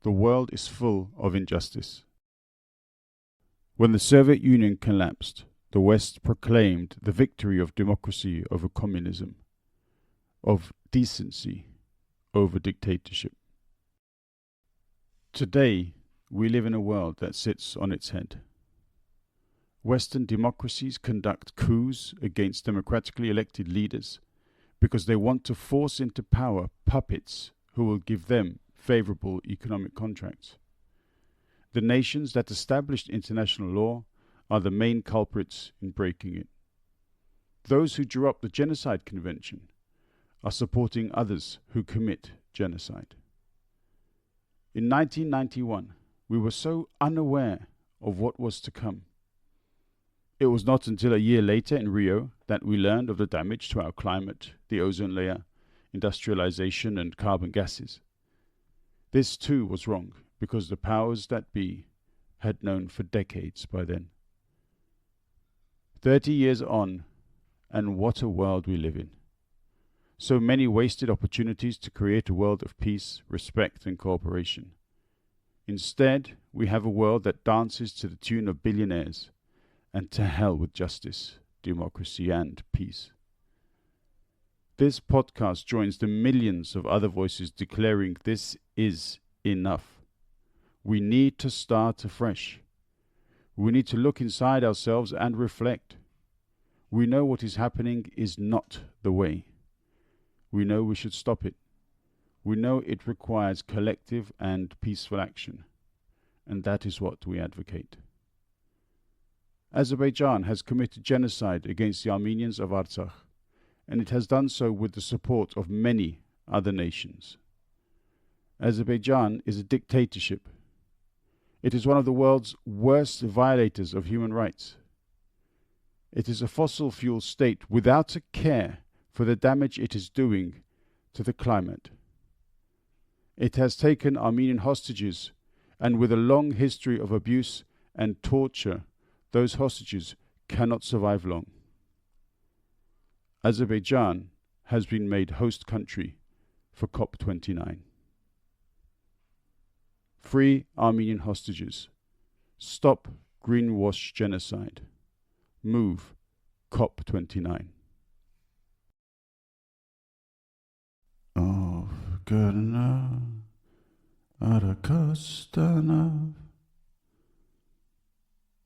The world is full of injustice. When the Soviet Union collapsed, the West proclaimed the victory of democracy over communism, of decency over dictatorship. Today, we live in a world that sits on its head. Western democracies conduct coups against democratically elected leaders because they want to force into power puppets who will give them favorable economic contracts. The nations that established international law are the main culprits in breaking it. Those who drew up the Genocide Convention are supporting others who commit genocide. In 1991, we were so unaware of what was to come. It was not until a year later in Rio that we learned of the damage to our climate, the ozone layer, industrialization and carbon gases. This too was wrong, because the powers that be had known for decades by then. 30 years on, and what a world we live in. So many wasted opportunities to create a world of peace, respect and cooperation. Instead, we have a world that dances to the tune of billionaires, and to hell with justice, democracy and peace. This podcast joins the millions of other voices declaring this is enough. We need to start afresh. We need to look inside ourselves and reflect. We know what is happening is not the way. We know we should stop it. We know it requires collective and peaceful action, and that is what we advocate. Azerbaijan has committed genocide against the Armenians of Artsakh, and it has done so with the support of many other nations. Azerbaijan is a dictatorship. It is one of the world's worst violators of human rights. It is a fossil fuel state without a care for the damage it is doing to the climate. It has taken Armenian hostages, and with a long history of abuse and torture, those hostages cannot survive long. Azerbaijan has been made host country for COP29. Free Armenian hostages. Stop greenwash genocide. Move COP29. Afgana Arakastana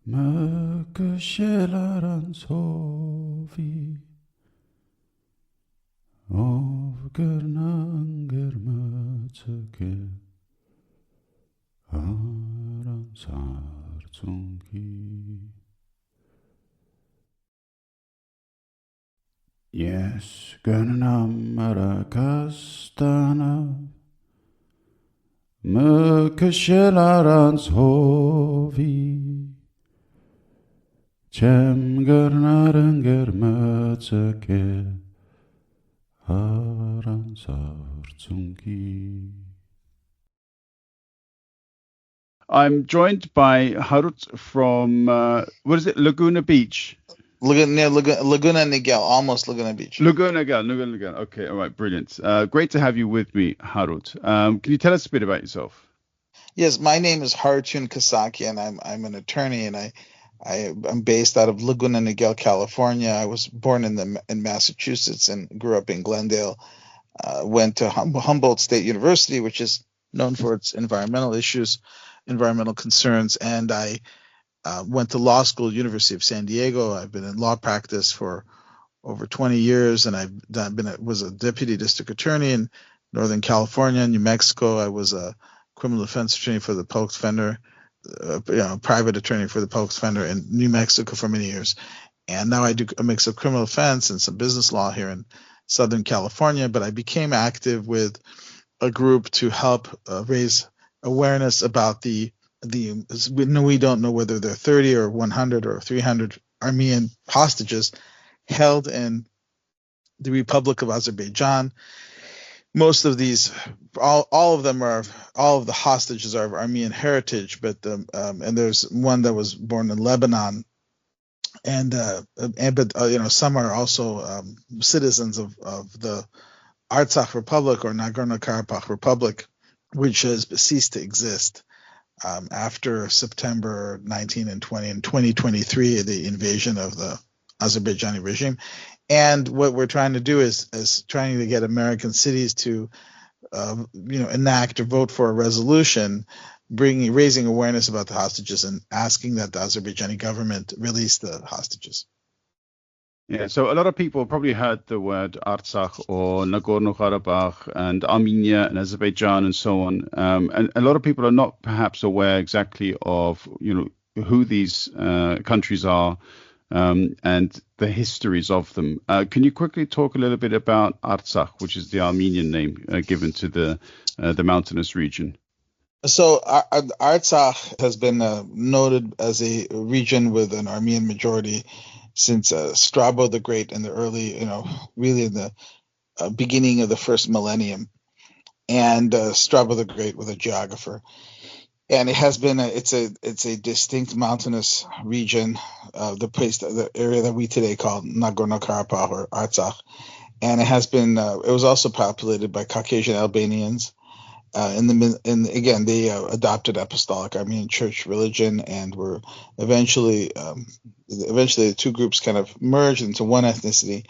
Mekshelaran Sofi Afgananger Matsake Aran Sartsunki. Yes, Gernam Arakastana Mekshelaran Sofi Cem gernaranger matsake haran sartsungi. I'm joined by Harut from, what is it, Laguna Beach? Laguna Niguel, almost Laguna Beach. Laguna Niguel. Okay, all right, brilliant. Great to have you with me, Harut. Can you tell us a bit about yourself? Yes, my name is Harutun Kasaki, and I'm an attorney, and I'm based out of Laguna Niguel, California. I was born in Massachusetts and grew up in Glendale. Went to Humboldt State University, which is known for its environmental issues, environmental concerns, and I went to law school, University of San Diego. I've been in law practice for over 20 years, and was a deputy district attorney in Northern California, New Mexico. I was a criminal defense attorney for the public defender. Private attorney for the public defender in New Mexico for many years. And now I do a mix of criminal defense and some business law here in Southern California. But I became active with a group to help raise awareness about we don't know whether they're 30 or 100 or 300 Armenian hostages held in the Republic of Azerbaijan. Most of these, all of the hostages are of Armenian heritage, but and there's one that was born in Lebanon, but some are also citizens of the Artsakh Republic or Nagorno-Kharapagh Republic, which has ceased to exist after September 19 and 20 and 2023, the invasion of the Azerbaijani regime. And what we're trying to do is trying to get American cities to enact or vote for a resolution raising awareness about the hostages and asking that the Azerbaijani government release the hostages. Yeah, so a lot of people probably heard the word Artsakh or Nagorno-Kharapagh and Armenia and Azerbaijan and so on. And a lot of people are not perhaps aware exactly of, who these countries are and the histories of them. Can you quickly talk a little bit about Artsakh, which is the Armenian name given to the mountainous region? So Artsakh has been noted as a region with an Armenian majority since Strabo the Great in the early, really in the beginning of the first millennium, and Strabo the Great was a geographer. And it has been it's a distinct mountainous region, the area that we today call Nagorno-Kharapagh or Artsakh, and it has been it was also populated by Caucasian Albanians. Again, they adopted apostolic Armenian church religion and were eventually the two groups kind of merged into one ethnicity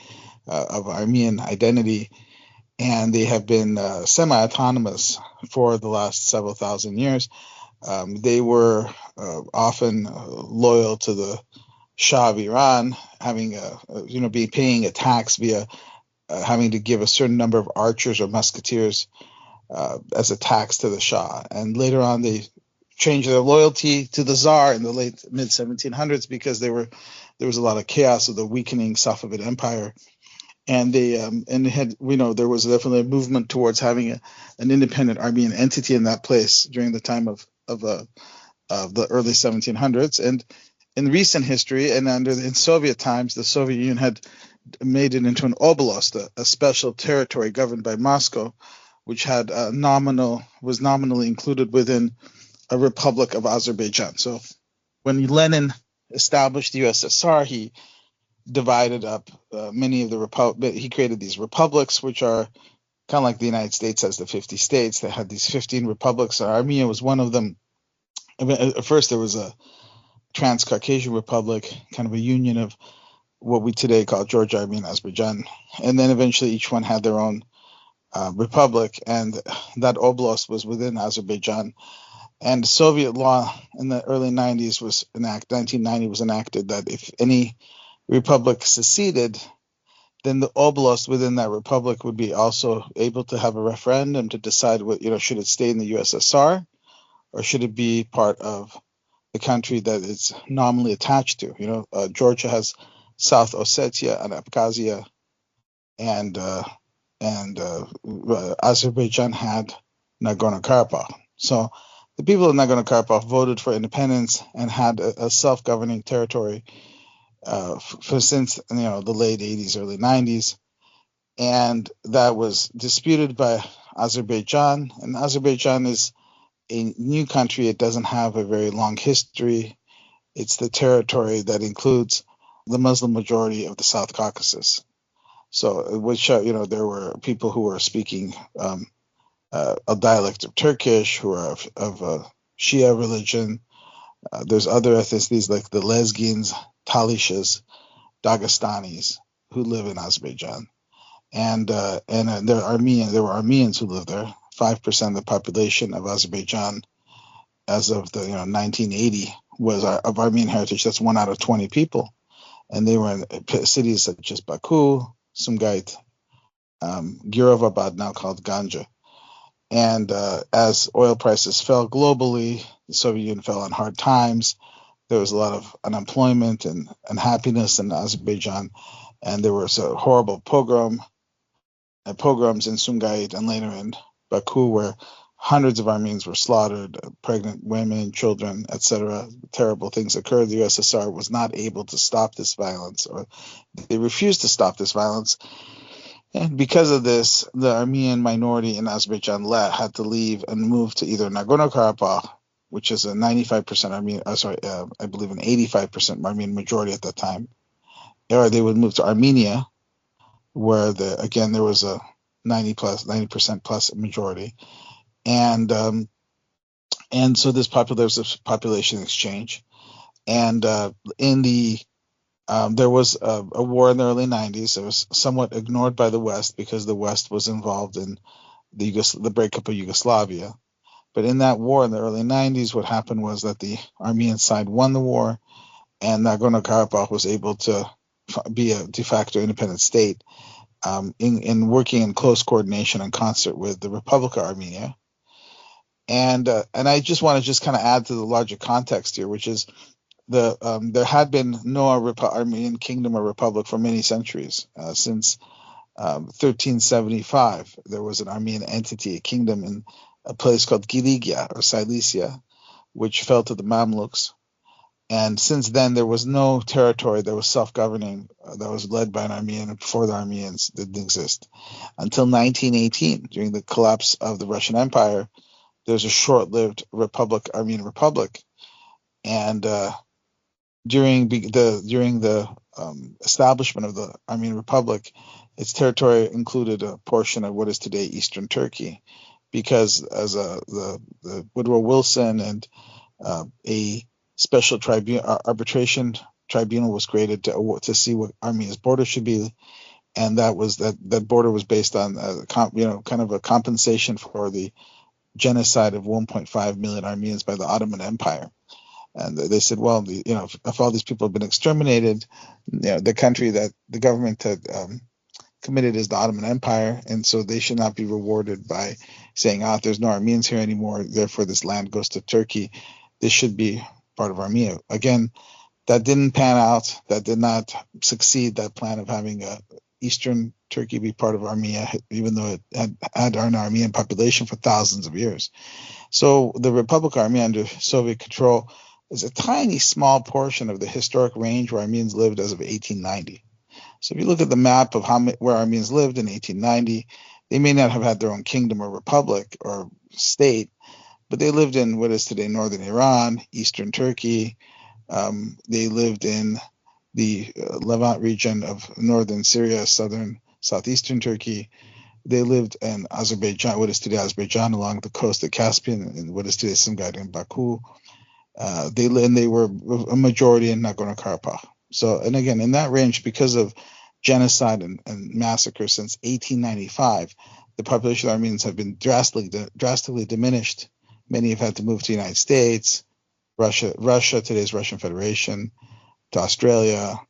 of Armenian identity, and they have been semi-autonomous for the last several thousand years. They were often loyal to the Shah of Iran, having paying a tax via having to give a certain number of archers or musketeers as a tax to the Shah. And later on, they changed their loyalty to the Tsar in the late mid-1700s because there was a lot of chaos of the weakening Safavid Empire, and there was definitely a movement towards having an independent Armenian entity in that place during the time of the early 1700s. And in recent history, and in Soviet times, the Soviet Union had made it into an oblast, a special territory governed by Moscow, which was nominally included within a Republic of Azerbaijan. So when Lenin established the USSR, he divided up many of the he created these republics, which are kind of like the United States has the 50 states. They had these 15 republics. Armenia was one of them. I mean, at first, there was a Transcaucasian Republic, kind of a union of what we today call Georgia, Armenia, Azerbaijan. And then eventually each one had their own republic, and that oblast was within Azerbaijan. And Soviet law in the early 90s 1990 was enacted that if any republic seceded, then the oblast within that republic would be also able to have a referendum to decide should it stay in the USSR or should it be part of the country that it's nominally attached to. Georgia has South Ossetia and Abkhazia, and Azerbaijan had Nagorno-Karabakh. So the people of Nagorno-Karabakh voted for independence and had a self-governing territory since the late 80s, early 90s, and that was disputed by Azerbaijan. And Azerbaijan is a new country. It doesn't have a very long history. It's the territory that includes the Muslim majority of the South Caucasus. So, there were people who were speaking a dialect of Turkish, who are of Shia religion. There's other ethnicities like the Lezgins, Talishas, Dagestanis who live in Azerbaijan, and there were Armenians who lived there. 5% of the population of Azerbaijan, as of the 1980, was of Armenian heritage. That's 1 out of 20 people, and they were in cities such as Baku, Sumgait, Girovabad, now called Ganja. And as oil prices fell globally, the Soviet Union fell on hard times. There was a lot of unemployment and unhappiness in Azerbaijan, and there was a horrible pogroms in Sumgait and later in Baku, where hundreds of Armenians were slaughtered, pregnant women, children, etc. Terrible things occurred. The USSR was not able to stop this violence, or they refused to stop this violence. And because of this, the Armenian minority in Azerbaijan had to leave and move to either Nagorno-Karabakh, which is a 95% Armenian, I believe an 85% Armenian majority at that time, or they would move to Armenia, where there was a 90% plus majority. and so there's a population exchange, and there was a war in the early 90s. It was somewhat ignored by the West because the West was involved in the breakup of Yugoslavia. But in that war in the early 90s, what happened was that the Armenian side won the war, and Nagorno-Karabakh was able to be a de facto independent state, in working in close coordination and concert with the Republic of Armenia. And I just want to just kind of add to the larger context here, which is there had been no Armenian kingdom or republic for many centuries. Since 1375, there was an Armenian entity, a kingdom in a place called Giligia or Silesia, which fell to the Mamluks. And since then, there was no territory that was self-governing that was led by an Armenian before the Armenians didn't exist. Until 1918, during the collapse of the Russian Empire, there was a short-lived Armenian Republic. And during the establishment of the Armenian Republic, its territory included a portion of what is today Eastern Turkey, because as the Woodrow Wilson and a special arbitration tribunal was created to see what Armenia's border should be, and that border was based on kind of a compensation for the genocide of 1.5 million Armenians by the Ottoman Empire. And they said, well, if all these people have been exterminated, the country that the government had committed is the Ottoman Empire, and so they should not be rewarded by saying, there's no Armenians here anymore, therefore this land goes to Turkey. This should be part of Armenia. Again, that didn't pan out. That did not succeed, that plan of having Eastern Turkey be part of Armenia, even though it had an Armenian population for thousands of years. So the Republic of Armenia under Soviet control is a tiny, small portion of the historic range where Armenians lived as of 1890. So if you look at the map of where Armenians lived in 1890, they may not have had their own kingdom or republic or state, but they lived in what is today northern Iran, eastern Turkey. They lived in the Levant region of northern Syria, southeastern Turkey. They lived in Azerbaijan, what is today Azerbaijan, along the coast of Caspian, and what is today Sumgait and Baku. They were a majority in Nagorno-Kharapagh. So, and again, in that range, because of genocide and massacre since 1895, the population of Armenians have been drastically diminished. Many have had to move to the United States, Russia, today's Russian Federation, to Australia,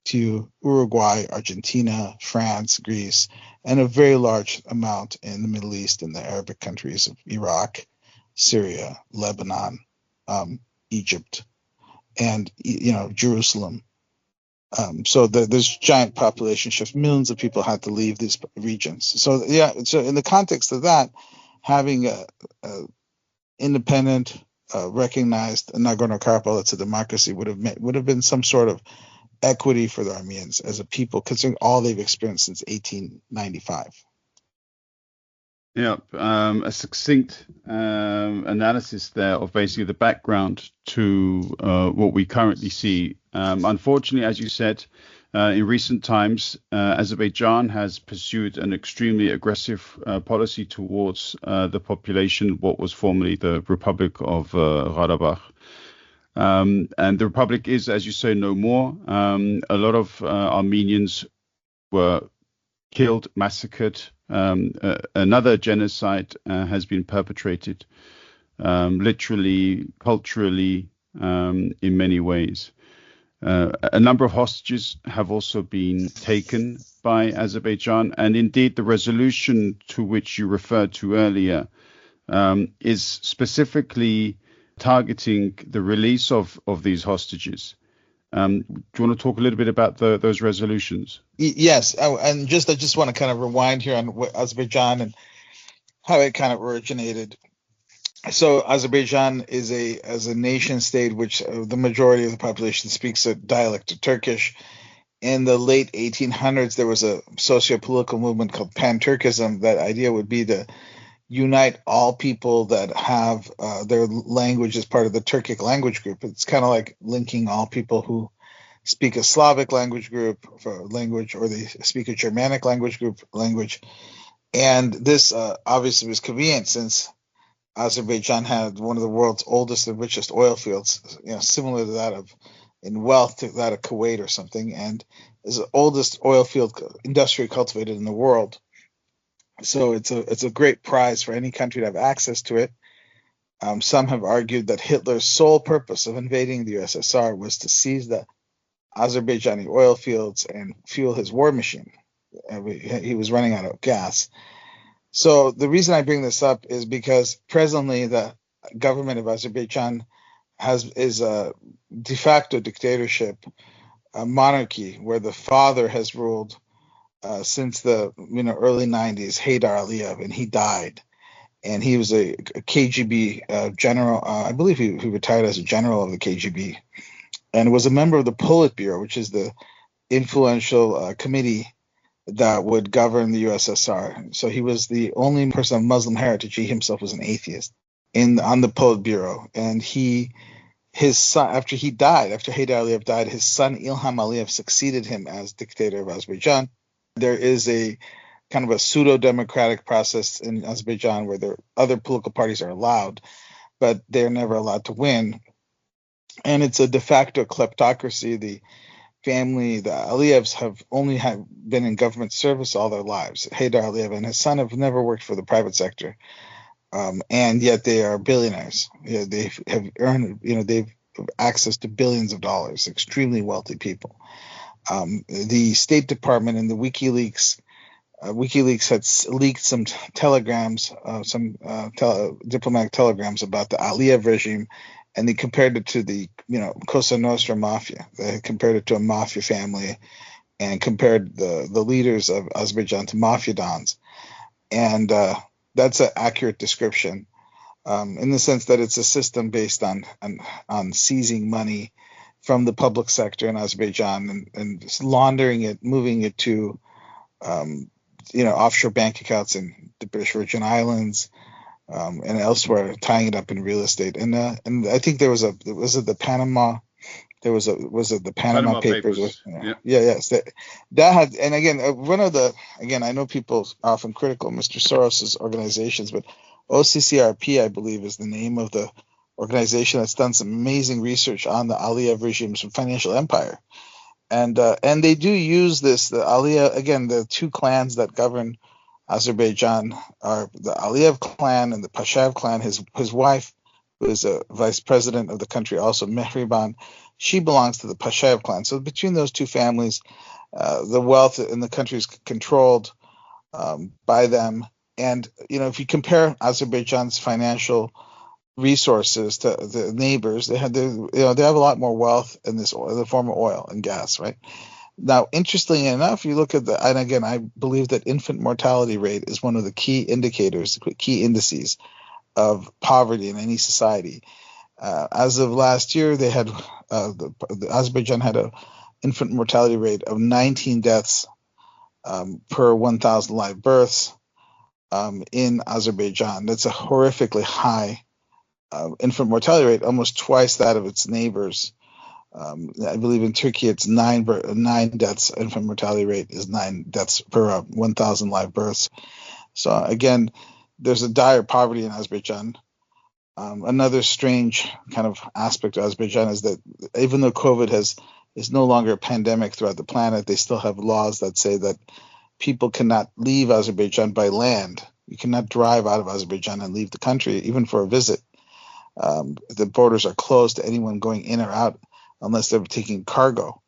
to Uruguay, Argentina, France, Greece, and a very large amount in the Middle East and the Arabic countries of Iraq, Syria, Lebanon, Egypt, and Jerusalem. So there's giant population shifts. Millions of people had to leave these regions. So in the context of that, having a independent, recognized Nagorno-Karabakh that's a democracy would have been some sort of equity for the Armenians as a people, considering all they've experienced since 1895. Yeah, a succinct analysis there of basically the background to what we currently see. Unfortunately, as you said, in recent times, Azerbaijan has pursued an extremely aggressive policy towards the population, what was formerly the Republic of Karabakh. And the Republic is, as you say, no more. A lot of Armenians were killed, massacred. Another genocide has been perpetrated, literally, culturally, in many ways. A number of hostages have also been taken by Azerbaijan, and indeed the resolution to which you referred to earlier is specifically targeting the release of these hostages. Do you want to talk a little bit about those resolutions? Yes, and I just want to kind of rewind here on what Azerbaijan and how it kind of originated. So Azerbaijan is a nation state which the majority of the population speaks a dialect of Turkish. In the late 1800s, there was a socio-political movement called Pan-Turkism. That idea would be to unite all people that have their language as part of the Turkic language group. It's kind of like linking all people who speak a Slavic language group for language, or they speak a Germanic language group language. And this obviously was convenient, since Azerbaijan had one of the world's oldest and richest oil fields, similar to that of in wealth to that of Kuwait or something, and is the oldest oil field industrially cultivated in the world. So it's a great prize for any country to have access to it. Some have argued that Hitler's sole purpose of invading the USSR was to seize the Azerbaijani oil fields and fuel his war machine. He was running out of gas. So the reason I bring this up is because presently the government of Azerbaijan is a de facto dictatorship, a monarchy where the father has ruled since the early 90s, Haydar Aliyev, and he died. And he was a KGB general. I believe he retired as a general of the KGB, and was a member of the Politburo, which is the influential committee that would govern the USSR. So he was the only person of Muslim heritage. He himself was an atheist on the Politburo, and his son, after Haydar Aliyev died, his son Ilham Aliyev succeeded him as dictator of Azerbaijan. There is a kind of a pseudo-democratic process in Azerbaijan where other political parties are allowed, but they're never allowed to win. And it's a de facto kleptocracy. The family, the Aliyevs, have only been in government service all their lives. Haydar Aliyev and his son have never worked for the private sector, and yet they are billionaires. They have earned, they've access to billions of dollars. Extremely wealthy people. The State Department and the WikiLeaks had leaked some telegrams, diplomatic telegrams about the Aliyev regime, and they compared it to the Cosa Nostra mafia. They compared it to a mafia family, and compared the leaders of Azerbaijan to mafia dons. And that's an accurate description, in the sense that it's a system based on seizing money from the public sector in Azerbaijan and just laundering it, moving it to offshore bank accounts in the British Virgin Islands, and elsewhere, tying it up in real estate. And I think there was the Panama Papers? Yes. That had, and again, I know people often critical Mr. Soros's organizations, but OCCRP, I believe, is the name of the organization that's done some amazing research on the Aliyev regime's financial empire. And they do use this. The Aliyev, again, the two clans that govern Azerbaijan are the Aliyev clan and the Pashayev clan. His wife, who is a vice president of the country, also Mehriban, she belongs to the Pashayev clan. So between those two families, the wealth in the country is controlled by them. And if you compare Azerbaijan's financial resources to the neighbors, they have a lot more wealth in the form of oil and gas, right? Now, interestingly enough, you look at and again, I believe that infant mortality rate is one of the key indices of poverty in any society. As of last year, they had Azerbaijan had an infant mortality rate of 19 deaths per 1,000 live births in Azerbaijan. That's a horrifically high infant mortality rate, almost twice that of its neighbors. I believe in Turkey it's 9 deaths. Infant mortality rate is 9 deaths per 1,000 live births. So again, there's a dire poverty in Azerbaijan. Another strange kind of aspect of Azerbaijan is that even though COVID is no longer a pandemic throughout the planet, they still have laws that say that people cannot leave Azerbaijan by land. You cannot drive out of Azerbaijan and leave the country, even for a visit. The borders are closed to anyone going in or out unless they're taking cargo.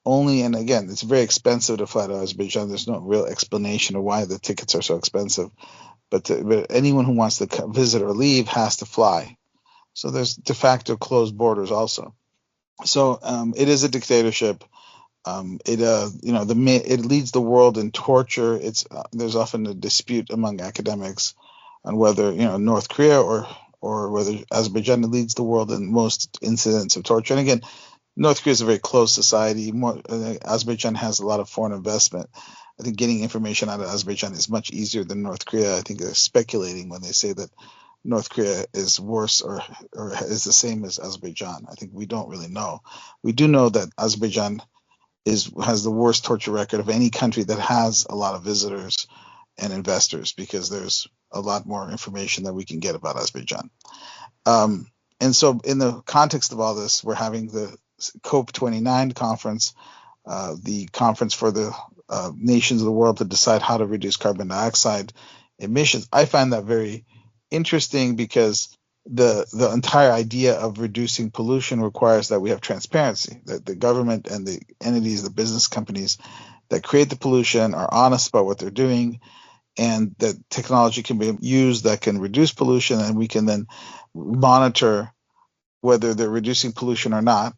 And again, it's very expensive to fly to Azerbaijan. There's no real explanation of why the tickets are so expensive. But anyone who wants to visit or leave has to fly. So there's de facto closed borders also. So it is a dictatorship. It leads the world in torture. There's often a dispute among academics on whether North Korea or whether Azerbaijan leads the world in most incidents of torture. And again, North Korea is a very closed society. Azerbaijan has a lot of foreign investment. I think getting information out of Azerbaijan is much easier than North Korea. I think they're speculating when they say that North Korea is worse or is the same as Azerbaijan. I think we don't really know. We do know that Azerbaijan has the worst torture record of any country that has a lot of visitors and investors, because there's a lot more information that we can get about Azerbaijan. And so in the context of all this, we're having the COP29 conference, the conference for the nations of the world to decide how to reduce carbon dioxide emissions. I find that very interesting because the entire idea of reducing pollution requires that we have transparency, that the government and the entities, the business companies that create the pollution are honest about what they're doing, and that technology can be used that can reduce pollution, and we can then monitor whether they're reducing pollution or not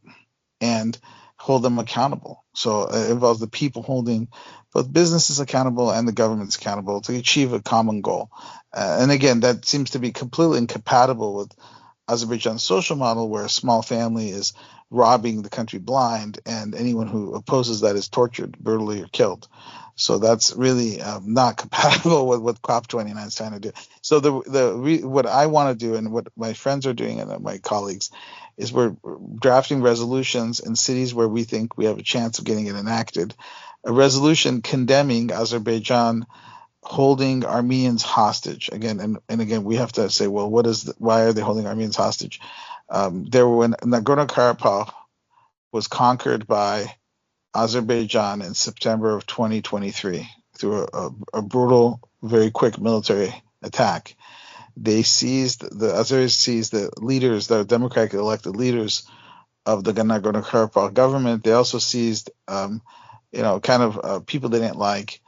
and hold them accountable. So it involves the people holding both businesses accountable and the governments accountable to achieve a common goal. And again, that seems to be completely incompatible with Azerbaijan's social model, where a small family is robbing the country blind, and anyone who opposes that is tortured brutally or killed. So that's really not compatible with what COP29 is trying to do. So what I want to do, and what my friends are doing, and my colleagues, is we're drafting resolutions in cities where we think we have a chance of getting it enacted. A resolution condemning Azerbaijan holding Armenians hostage again, and again, we have to say, well, why are they holding Armenians hostage? When Nagorno-Kharapagh was conquered by Azerbaijan in September of 2023 through a brutal, very quick military attack. The Azeris seized the leaders, the democratically elected leaders of the Nagorno-Kharapagh government. They also seized, people they didn't like.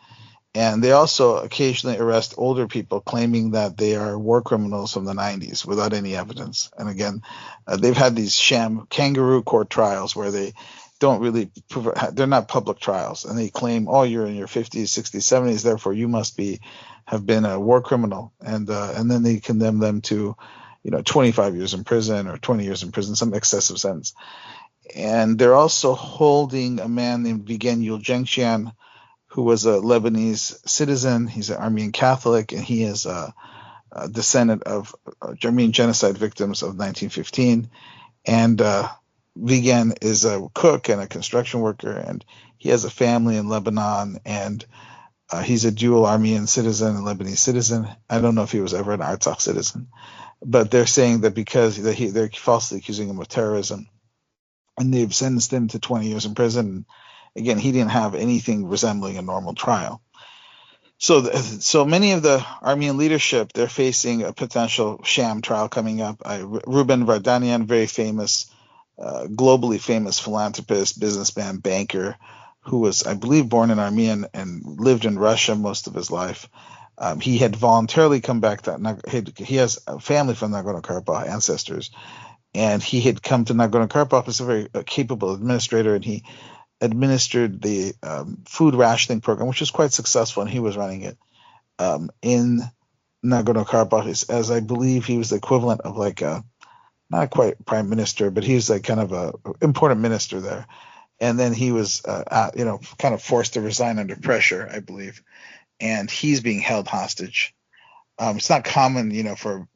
And they also occasionally arrest older people claiming that they are war criminals from the 90s without any evidence. And again, they've had these sham kangaroo court trials where they don't really they're not public trials, and they claim, oh, you're in your 50s, 60s, 70s, therefore you must have been a war criminal, and then they condemn them to 25 years in prison or 20 years in prison, some excessive sentence. And they're also holding a man named Vigen Yuljengshian, who was a Lebanese citizen. He's an Armenian Catholic, and he is a descendant of Armenian genocide victims of 1915. And Vigen is a cook and a construction worker, and he has a family in Lebanon, and he's a dual Armenian citizen and Lebanese citizen. I don't know if he was ever an Artsakh citizen, but they're saying that because they're falsely accusing him of terrorism, and they've sentenced him to 20 years in prison. Again, he didn't have anything resembling a normal trial. So many of the Armenian leadership, they're facing a potential sham trial coming up. Ruben Vardanyan, very famous, globally famous philanthropist, businessman, banker, who was, I believe, born in Armenia and lived in Russia most of his life. He had voluntarily come back he has a family from Nagorno-Karabakh, ancestors, and he had come to Nagorno-Karabakh as a very capable administrator, and he administered the food rationing program, which was quite successful, and he was running it in Nagorno-Karabakh, as I believe he was the equivalent of not quite prime minister, but he was like kind of a important minister there. And then he was, kind of forced to resign under pressure, I believe, and he's being held hostage. It's not common, for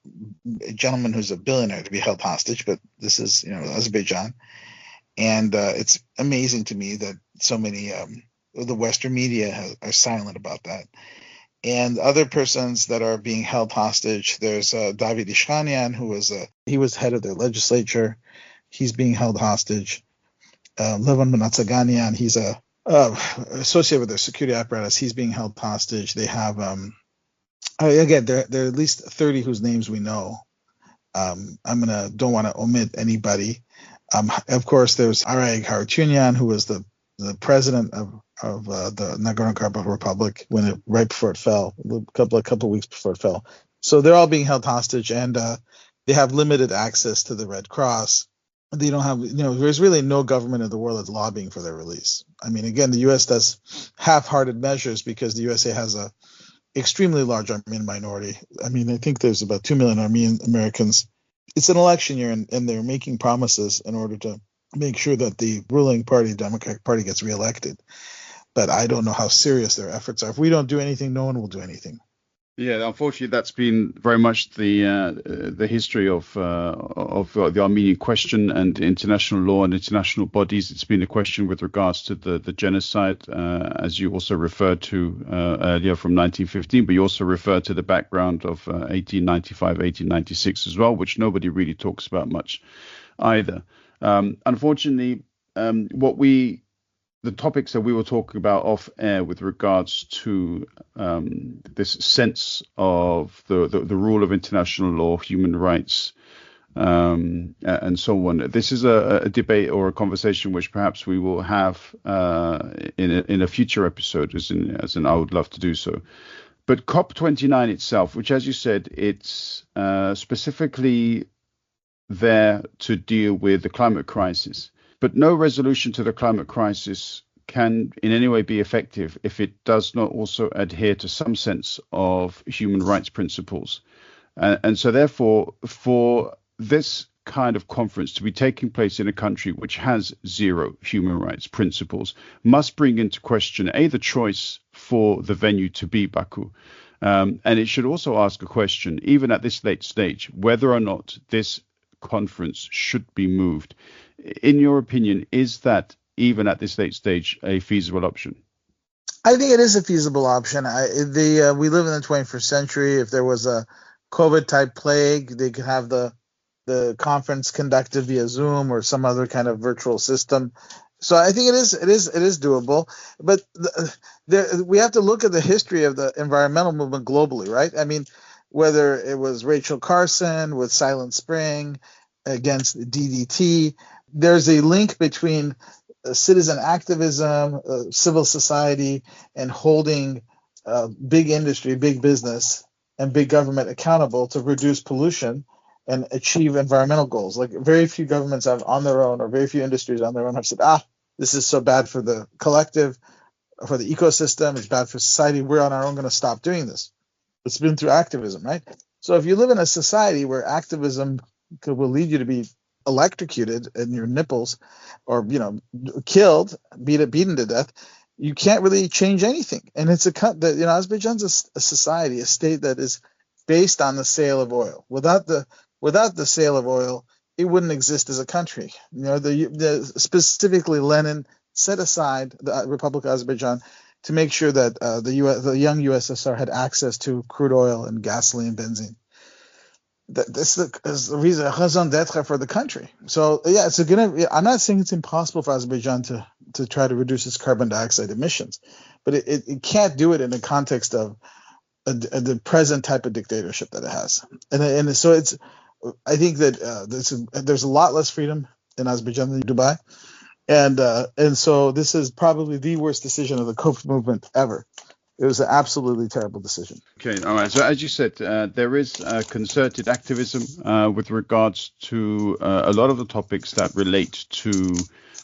a gentleman who's a billionaire to be held hostage, but this is, Azerbaijan. And it's amazing to me that so many the Western media are silent about that. And other persons that are being held hostage, there's David Ishkanian, he was head of the legislature. He's being held hostage. Levan Manatsaganian, he's associated with their security apparatus. He's being held hostage. They have again, there are at least 30 whose names we know. Don't want to omit anybody. Of course, there's Artsakh Harutyunyan, who was the president of the Nagorno-Karabakh Republic right before it fell, a couple of weeks before it fell. So they're all being held hostage, and they have limited access to the Red Cross. They don't have, there's really no government in the world that's lobbying for their release. I mean, again, the U.S. does half-hearted measures because the USA has a extremely large Armenian minority. I mean, I think there's about 2 million Armenian Americans. It's an election year, and they're making promises in order to make sure that the ruling party, Democratic Party, gets reelected. But I don't know how serious their efforts are. If we don't do anything, no one will do anything. Yeah, unfortunately, that's been very much the history of the Armenian question and international law and international bodies. It's been a question with regards to the genocide, as you also referred to earlier from 1915, but you also referred to the background of 1895, 1896 as well, which nobody really talks about much either. Unfortunately, what we the topics that we were talking about off air with regards to this sense of the rule of international law, human rights, and so on. This is a debate or a conversation which perhaps we will have in a future episode, as in I would love to do so. But COP29 itself, which, as you said, it's specifically there to deal with the climate crisis. But no resolution to the climate crisis can in any way be effective if it does not also adhere to some sense of human rights principles. And so therefore, for this kind of conference to be taking place in a country which has zero human rights principles must bring into question, A, the choice for the venue to be Baku. And it should also ask a question, even at this late stage, whether or not this conference should be moved. In your opinion, is that even at this late stage a feasible option? I think it is a feasible option. We live in the 21st century. If there was a COVID type plague, they could have the conference conducted via Zoom or some other kind of virtual system. So I think it is doable. But we have to look at the history of the environmental movement globally, right? I mean, whether it was Rachel Carson with Silent Spring against DDT, there's a link between citizen activism, civil society, and holding big industry, big business, and big government accountable to reduce pollution and achieve environmental goals. Like very few governments have on their own, or very few industries on their own have said, this is so bad for the collective, for the ecosystem, it's bad for society, we're on our own going to stop doing this. It's been through activism, right? So if you live in a society where activism will lead you to be electrocuted in your nipples, or killed, beaten to death, you can't really change anything. And it's Azerbaijan's a society, a state that is based on the sale of oil. Without the sale of oil, it wouldn't exist as a country. Specifically, Lenin set aside the Republic of Azerbaijan to make sure that the young USSR had access to crude oil and gasoline, benzene. This is the reason, raison d'etre for the country. So yeah, I'm not saying it's impossible for Azerbaijan to try to reduce its carbon dioxide emissions, but it can't do it in the context of the present type of dictatorship that it has. And so I think that there's a lot less freedom in Azerbaijan than Dubai, and so this is probably the worst decision of the COP movement ever. It was an absolutely terrible decision. Okay, all right. So as you said, there is concerted activism with regards to a lot of the topics that relate to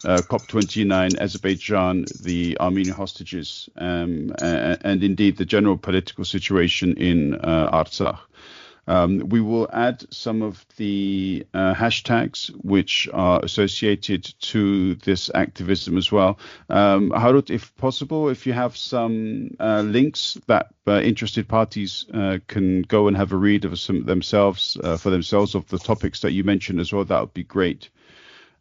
COP29, Azerbaijan, the Armenian hostages, and indeed the general political situation in Artsakh. We will add some of the hashtags which are associated to this activism as well. Harut, if possible, if you have some links that interested parties can go and have a read of for themselves of the topics that you mentioned as well, that would be great.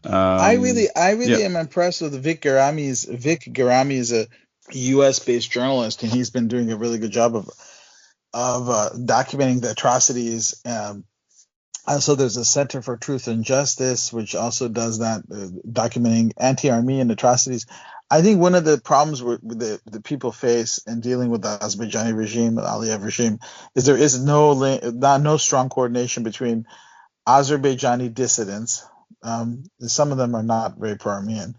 I really am impressed with Vic Garami. Vic Garami is a U.S.-based journalist, and he's been doing a really good job of documenting the atrocities. Also, there's a Center for Truth and Justice, which also does that, documenting anti-Armenian atrocities. I think one of the problems the people face in dealing with the Azerbaijani regime, the Aliyev regime, is there is no strong coordination between Azerbaijani dissidents. Some of them are not very pro-Armenian.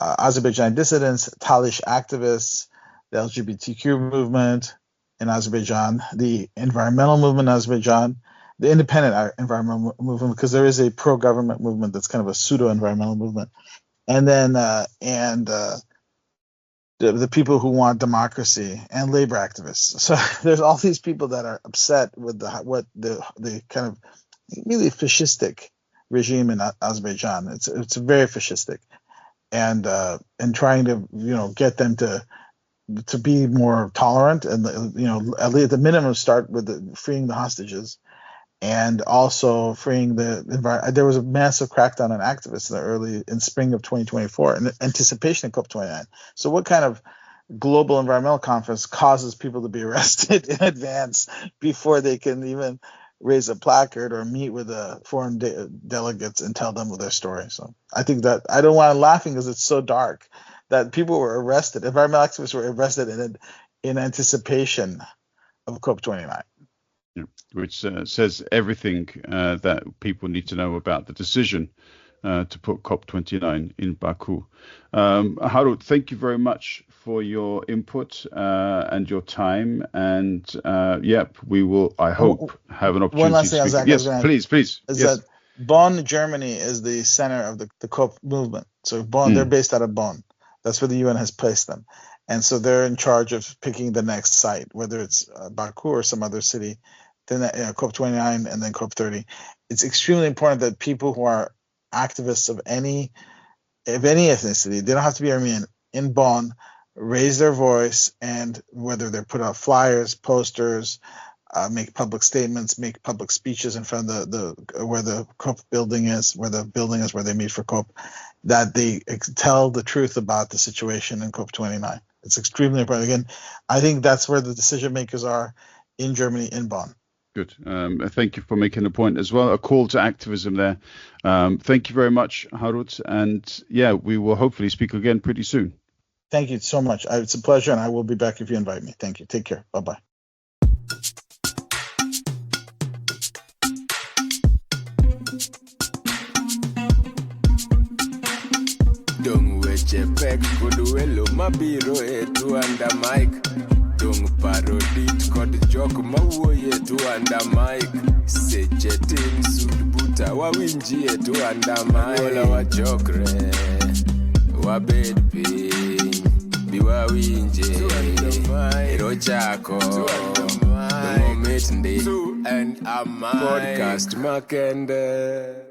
Azerbaijani dissidents, Talish activists, the LGBTQ movement in Azerbaijan, the environmental movement in Azerbaijan, the independent environmental movement, because there is a pro-government movement that's kind of a pseudo-environmental movement, and then the people who want democracy and labor activists. So there's all these people that are upset with the kind of really fascistic regime in Azerbaijan. It's very fascistic, and trying to get them to to be more tolerant, and at least at the minimum start with freeing the hostages, and also freeing the environment. There was a massive crackdown on activists in spring of 2024 in anticipation of COP29. So what kind of global environmental conference causes people to be arrested in advance before they can even raise a placard or meet with the foreign delegates and tell them their story? So I think that I don't want to laughing because it's so dark that people were arrested. Environmental activists were arrested in anticipation of COP29. Yeah, which says everything that people need to know about the decision to put COP29 in Baku. Harut, thank you very much for your input and your time. And we will, I hope, have an opportunity one last thing, to speak. Yes, please. Is that Bonn, Germany is the center of the COP movement. So Bonn, they're based out of Bonn. That's where the UN has placed them. And so they're in charge of picking the next site, whether it's Baku or some other city, then COP29 and then COP30. It's extremely important that people who are activists of any ethnicity, they don't have to be Armenian, in Bonn, raise their voice, and whether they're put out flyers, posters, make public statements, make public speeches in front of where the COP building is, where they meet for COP, that they tell the truth about the situation in COP29. It's extremely important. Again, I think that's where the decision makers are in Germany, in Bonn. Good. Thank you for making a point as well. A call to activism there. Thank you very much, Harut. And we will hopefully speak again pretty soon. Thank you so much. It's a pleasure, and I will be back if you invite me. Thank you. Take care. Bye-bye. Don't wait your peck, good willow, my biro, to under mic. Don't parodit, got joke, my way to under mic. Say jetin, suit buta, wawinji, to under mic. All our joke, wabed pay, biwa winji, Erochako, the moment day, and a podcast, Makende.